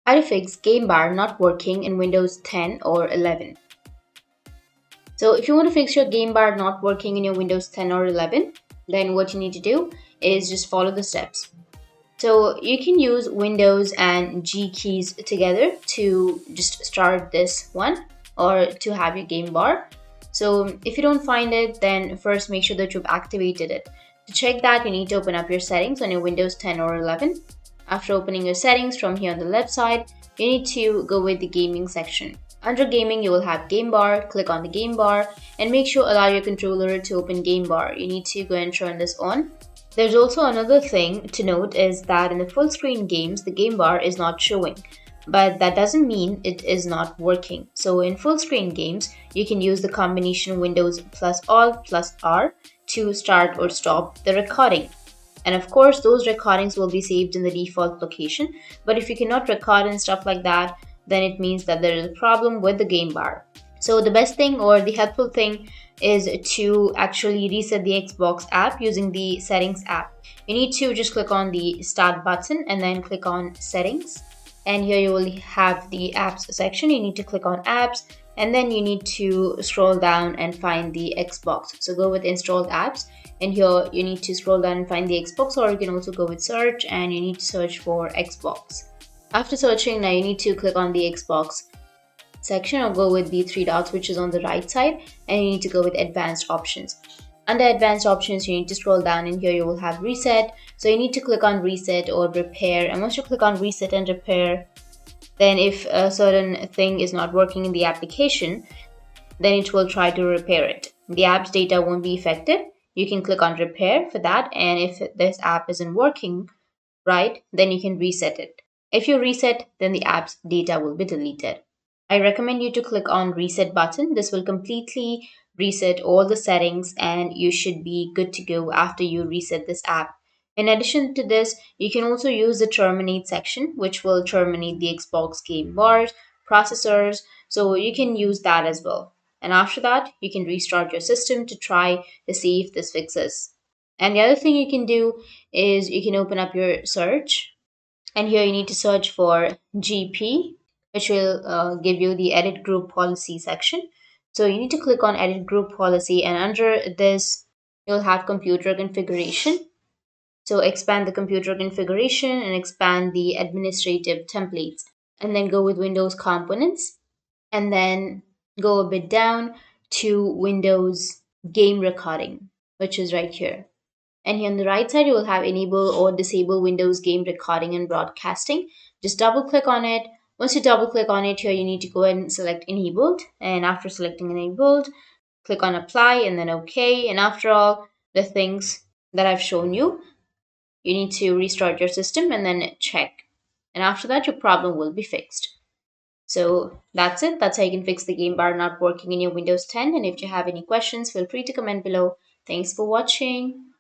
How to fix game bar not working in Windows 10 or 11. So if you want to fix your game bar not working in your Windows 10 or 11, then what you need to do is just follow the steps. So you can use Windows and G keys together to just start this one or to have your game bar. So if you don't find it, then first make sure that you've activated it. To check that, you need to open up your settings on your Windows 10 or 11. After opening your settings from here on the left side, you need to go with the gaming section. Under gaming, you will have game bar. Click on the game bar and make sure allow your controller to open game bar. You need to go and turn this on. There's also another thing to note is that in the full screen games, the game bar is not showing, but that doesn't mean it is not working. So in full screen games, you can use the combination Windows plus Alt plus R to start or stop the recording. And of course, those recordings will be saved in the default location. But if you cannot record and stuff like that, then it means that there is a problem with the game bar. So the best thing or the helpful thing is to actually reset the Xbox app using the settings app. You need to just click on the start button and then click on settings. And here you will have the apps section. You need to click on apps and then you need to scroll down and find the Xbox. So go with installed apps and here you need to scroll down and find the Xbox, or you can also go with search and you need to search for Xbox. After searching, now you need to click on the Xbox section or go with the three dots which is on the right side, and you need to go with advanced options. Under advanced options, you need to scroll down and here you will have reset. So you need to click on reset or repair, and once you click on reset and repair, then if a certain thing is not working in the application, then it will try to repair it. The app's data won't be affected. You can click on repair for that, and if this app isn't working right, then you can reset it. If you reset, then the app's data will be deleted. I recommend you to click on reset button. This will completely reset all the settings and you should be good to go after you reset this app. In addition to this, you can also use the terminate section, which will terminate the Xbox game bars, processors, so you can use that as well. And after that, you can restart your system to try to see if this fixes. And the other thing you can do is you can open up your search, and here you need to search for GP, which will give you the edit group policy section. So you need to click on edit group policy, and under this, you'll have computer configuration. So expand the computer configuration and expand the administrative templates, and then go with Windows components, and then go a bit down to Windows game recording, which is right here. And here on the right side, you will have enable or disable Windows game recording and broadcasting. Just double click on it. Once you double click on it here, you need to go ahead and select enabled. And after selecting enabled, click on apply and then OK. And after all the things that I've shown you, you need to restart your system and then check. And after that, your problem will be fixed. So that's it. That's how you can fix the game bar not working in your Windows 10. And if you have any questions, feel free to comment below. Thanks for watching.